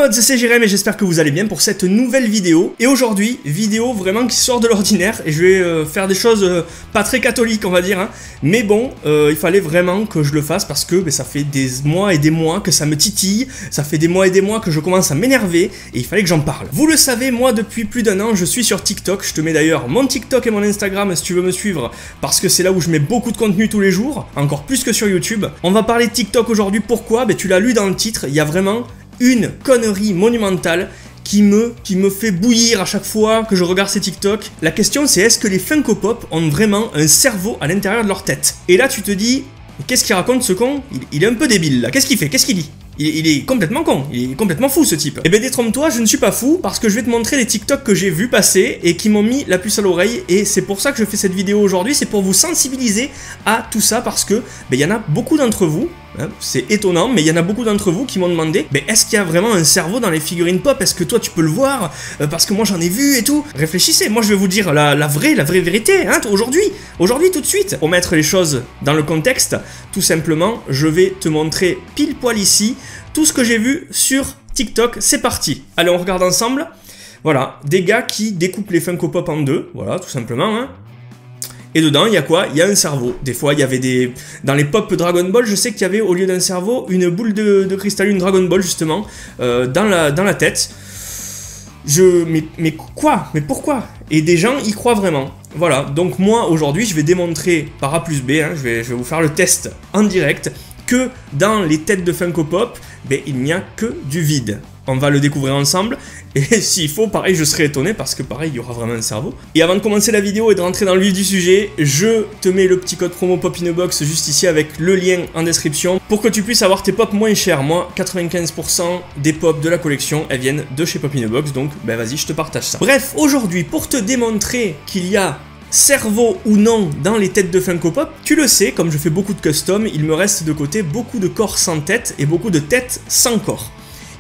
mods, c'est Jérém et j'espère que vous allez bien pour cette nouvelle vidéo. Et aujourd'hui, vidéo vraiment qui sort de l'ordinaire. Et je vais faire des choses pas très catholiques, on va dire. Hein. Mais bon, il fallait vraiment que je le fasse parce que ça fait des mois et des mois que ça me titille. Ça fait des mois et des mois que je commence à m'énerver. Et il fallait que j'en parle. Vous le savez, moi, depuis plus d'un an, je suis sur TikTok. Je te mets d'ailleurs mon TikTok et mon Instagram si tu veux me suivre. Parce que c'est là où je mets beaucoup de contenu tous les jours. Encore plus que sur YouTube. On va parler de TikTok aujourd'hui. Pourquoi? Tu l'as lu dans le titre. Il y a vraiment une connerie monumentale qui me fait bouillir à chaque fois que je regarde ces TikTok. La question c'est, est-ce que les Funko Pop ont vraiment un cerveau à l'intérieur de leur tête? Et là tu te dis, qu'est-ce qu'il raconte ce con? Il est un peu débile là, qu'est-ce qu'il fait? Qu'est-ce qu'il dit? Il est complètement con, il est complètement fou ce type. Eh ben détrompe-toi, je ne suis pas fou parce que je vais te montrer les TikTok que j'ai vu passer et qui m'ont mis la puce à l'oreille, et c'est pour ça que je fais cette vidéo aujourd'hui, c'est pour vous sensibiliser à tout ça parce que il y en a beaucoup d'entre vous, hein, c'est étonnant, mais il y en a beaucoup d'entre vous qui m'ont demandé est-ce qu'il y a vraiment un cerveau dans les figurines pop? Est-ce que toi tu peux le voir? Parce que moi j'en ai vu et tout. Réfléchissez, moi je vais vous dire la vraie vérité, hein, aujourd'hui tout de suite. Pour mettre les choses dans le contexte, tout simplement, je vais te montrer pile poil ici tout ce que j'ai vu sur TikTok. C'est parti. Allez, on regarde ensemble. Voilà, des gars qui découpent les Funko Pop en deux, voilà, tout simplement, hein. Et dedans, il y a quoi? Il y a un cerveau. Des fois, il y avait des... Dans les pop Dragon Ball, je sais qu'il y avait, au lieu d'un cerveau, une boule de cristal, une Dragon Ball, justement, dans la tête. Mais quoi? Mais pourquoi? Et des gens y croient vraiment. Voilà, donc moi, aujourd'hui, je vais démontrer par A plus B, hein, je vais vous faire le test en direct, que dans les têtes de Funko Pop, il n'y a que du vide. On va le découvrir ensemble, et s'il faut, pareil, je serai étonné, parce que pareil, il y aura vraiment un cerveau. Et avant de commencer la vidéo et de rentrer dans le vif du sujet, je te mets le petit code promo Pop in a Box juste ici avec le lien en description, pour que tu puisses avoir tes pop moins chers. Moi, 95% des pop de la collection, elles viennent de chez Pop in a Box, donc vas-y, je te partage ça. Bref, aujourd'hui, pour te démontrer qu'il y a cerveau ou non dans les têtes de Funko Pop, tu le sais, comme je fais beaucoup de custom, il me reste de côté beaucoup de corps sans tête et beaucoup de têtes sans corps.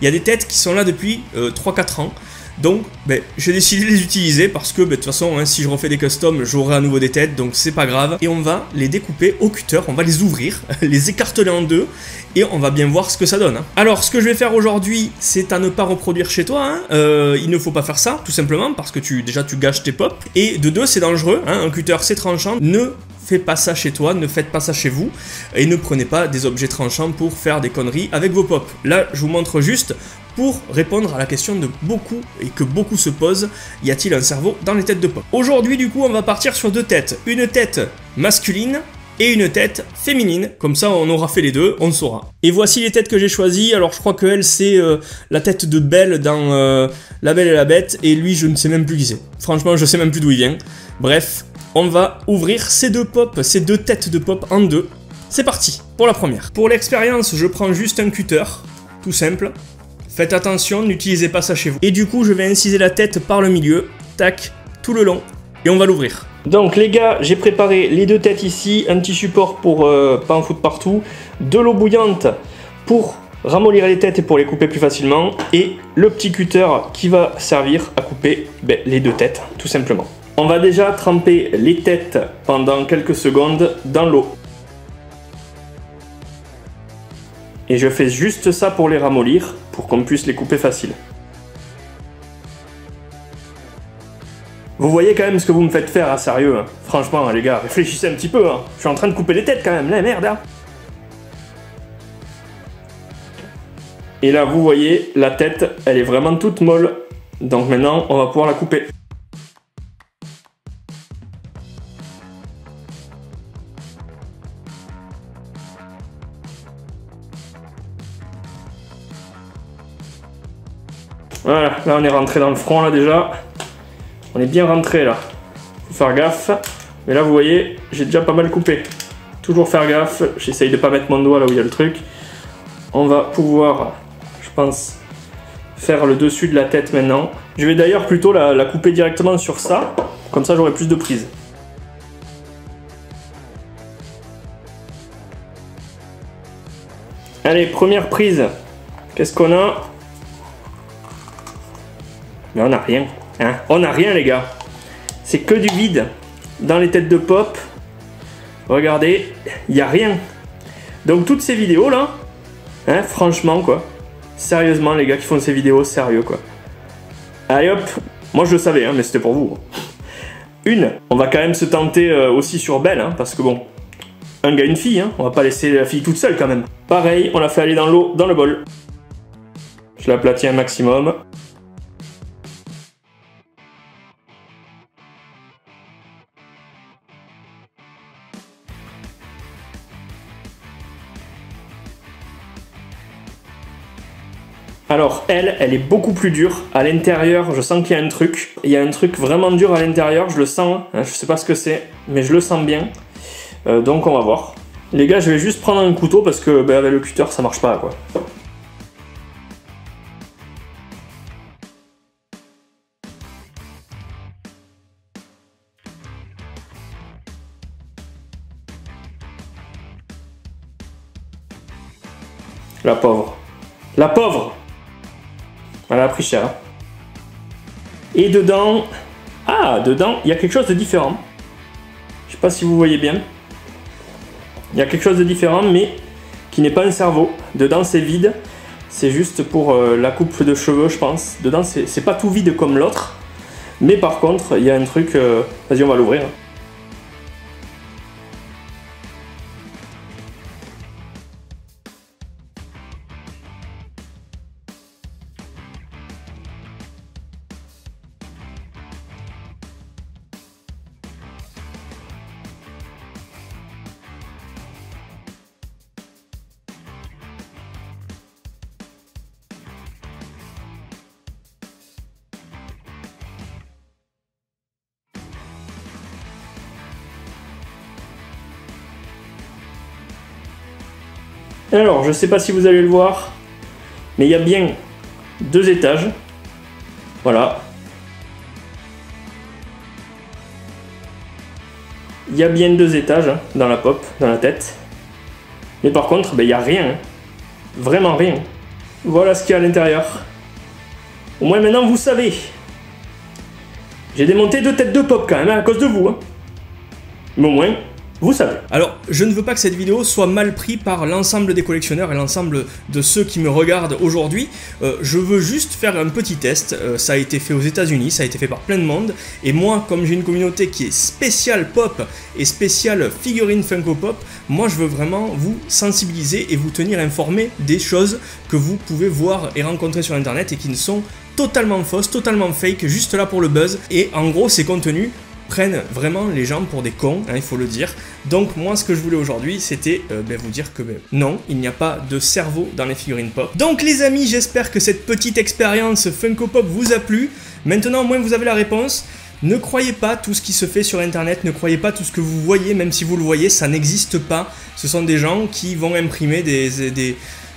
Il y a des têtes qui sont là depuis 3-4 ans, donc j'ai décidé de les utiliser parce que de toute façon, hein, si je refais des customs, j'aurai à nouveau des têtes, donc c'est pas grave. Et on va les découper au cutter, on va les ouvrir, les écarteler en deux, et on va bien voir ce que ça donne. Hein. Alors, ce que je vais faire aujourd'hui, c'est à ne pas reproduire chez toi. Hein. Il ne faut pas faire ça, tout simplement, parce que déjà tu gâches tes pops. Et de deux, c'est dangereux. Hein. Un cutter, c'est tranchant. Ne faites pas ça chez toi, ne faites pas ça chez vous. Et ne prenez pas des objets tranchants pour faire des conneries avec vos pops. Là, je vous montre juste pour répondre à la question de beaucoup, et que beaucoup se posent, y a-t-il un cerveau dans les têtes de pop? Aujourd'hui, du coup, on va partir sur deux têtes. Une tête masculine et une tête féminine, comme ça on aura fait les deux, on le saura. Et voici les têtes que j'ai choisies. Alors je crois que elle c'est la tête de Belle dans La Belle et la Bête, et lui je ne sais même plus qui c'est. Franchement je sais même plus d'où il vient. Bref, on va ouvrir ces deux têtes de pop en deux. C'est parti, pour la première. Pour l'expérience, je prends juste un cutter, tout simple. Faites attention, n'utilisez pas ça chez vous. Et du coup je vais inciser la tête par le milieu, tac, tout le long, et on va l'ouvrir. Donc les gars, j'ai préparé les deux têtes ici, un petit support pour pas en foutre partout, de l'eau bouillante pour ramollir les têtes et pour les couper plus facilement, et le petit cutter qui va servir à couper les deux têtes, tout simplement. On va déjà tremper les têtes pendant quelques secondes dans l'eau. Et je fais juste ça pour les ramollir, pour qu'on puisse les couper facile. Vous voyez quand même ce que vous me faites faire, hein, sérieux. Hein. Franchement, les gars, réfléchissez un petit peu. Hein. Je suis en train de couper les têtes quand même, la merde. Hein. Et là, vous voyez, la tête, elle est vraiment toute molle. Donc maintenant, on va pouvoir la couper. Voilà, là on est rentré dans le front là déjà. On est bien rentré là. Faut faire gaffe. Mais là vous voyez, j'ai déjà pas mal coupé. Toujours faire gaffe. J'essaye de pas mettre mon doigt là où il y a le truc. On va pouvoir, je pense, faire le dessus de la tête maintenant. Je vais d'ailleurs plutôt la couper directement sur ça. Comme ça j'aurai plus de prise. Allez, première prise. Qu'est-ce qu'on a? Mais on n'a rien, hein. On n'a rien les gars. C'est que du vide dans les têtes de pop. Regardez, il n'y a rien. Donc toutes ces vidéos là, hein, franchement quoi, Sérieusement, les gars qui font ces vidéos, sérieux quoi. Allez hop, moi je le savais, hein, mais c'était pour vous. On va quand même se tenter aussi sur Belle, hein, parce que bon, un gars, une fille, hein, on va pas laisser la fille toute seule quand même. Pareil, on la fait aller dans l'eau, dans le bol. Je l'aplatis un maximum. Alors elle est beaucoup plus dure. À l'intérieur, je sens qu'il y a un truc. Il y a un truc vraiment dur à l'intérieur, je le sens. Hein, je sais pas ce que c'est, mais je le sens bien. Donc on va voir. Les gars, je vais juste prendre un couteau parce que avec le cutter, ça marche pas quoi. La pauvre. La pauvre! Elle a pris cher. Hein. Et dedans... Ah, dedans, il y a quelque chose de différent. Je sais pas si vous voyez bien. Il y a quelque chose de différent, mais qui n'est pas un cerveau. Dedans, c'est vide. C'est juste pour la coupe de cheveux, je pense. Dedans, c'est pas tout vide comme l'autre. Mais par contre, il y a un truc... Vas-y, on va l'ouvrir. Alors, je sais pas si vous allez le voir, mais il y a bien 2 étages. Voilà. Il y a bien 2 étages hein, dans la pop, dans la tête. Mais par contre, il n'y a rien. Hein. Vraiment rien. Voilà ce qu'il y a à l'intérieur. Au moins maintenant, vous savez. J'ai démonté 2 têtes de pop quand même, hein, à cause de vous. Hein. Mais au moins... vous savez. Alors, je ne veux pas que cette vidéo soit mal prise par l'ensemble des collectionneurs et l'ensemble de ceux qui me regardent aujourd'hui. Je veux juste faire un petit test. Ça a été fait aux États-Unis, ça a été fait par plein de monde. Et moi, comme j'ai une communauté qui est spéciale pop et spéciale figurine Funko Pop, moi je veux vraiment vous sensibiliser et vous tenir informé des choses que vous pouvez voir et rencontrer sur internet et qui ne sont totalement fausses, totalement fake, juste là pour le buzz. Et en gros, ces contenus prennent vraiment les gens pour des cons, hein, il faut le dire. Donc moi ce que je voulais aujourd'hui c'était vous dire que non, il n'y a pas de cerveau dans les figurines pop. Donc les amis, j'espère que cette petite expérience Funko Pop vous a plu. Maintenant au moins vous avez la réponse. Ne croyez pas tout ce qui se fait sur internet, ne croyez pas tout ce que vous voyez, même si vous le voyez, ça n'existe pas. Ce sont des gens qui vont imprimer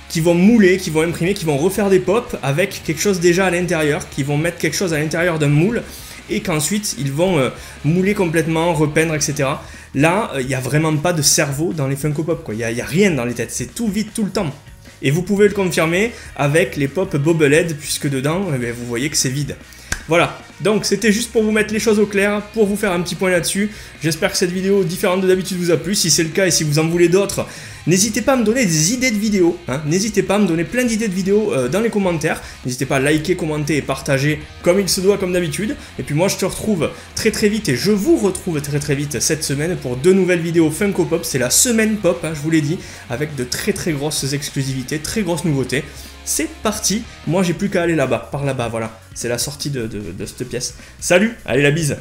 qui vont mouler, qui vont imprimer, qui vont refaire des pop avec quelque chose déjà à l'intérieur, qui vont mettre quelque chose à l'intérieur d'un moule et qu'ensuite ils vont mouler complètement, repeindre, etc. Là, il n'y a vraiment pas de cerveau dans les Funko Pop, quoi. Il n'y a rien dans les têtes, c'est tout vide tout le temps. Et vous pouvez le confirmer avec les pop Bobblehead, puisque dedans, vous voyez que c'est vide. Voilà, donc c'était juste pour vous mettre les choses au clair, pour vous faire un petit point là-dessus. J'espère que cette vidéo différente de d'habitude vous a plu. Si c'est le cas et si vous en voulez d'autres, n'hésitez pas à me donner des idées de vidéos. Hein. N'hésitez pas à me donner plein d'idées de vidéos dans les commentaires. N'hésitez pas à liker, commenter et partager comme il se doit, comme d'habitude. Et puis moi je te retrouve très vite et je vous retrouve très vite cette semaine pour 2 nouvelles vidéos Funko Pop. C'est la semaine pop, hein, je vous l'ai dit, avec de très grosses exclusivités, très grosses nouveautés. C'est parti, moi j'ai plus qu'à aller là-bas, par là-bas, voilà. C'est la sortie de cette pièce. Salut, allez la bise.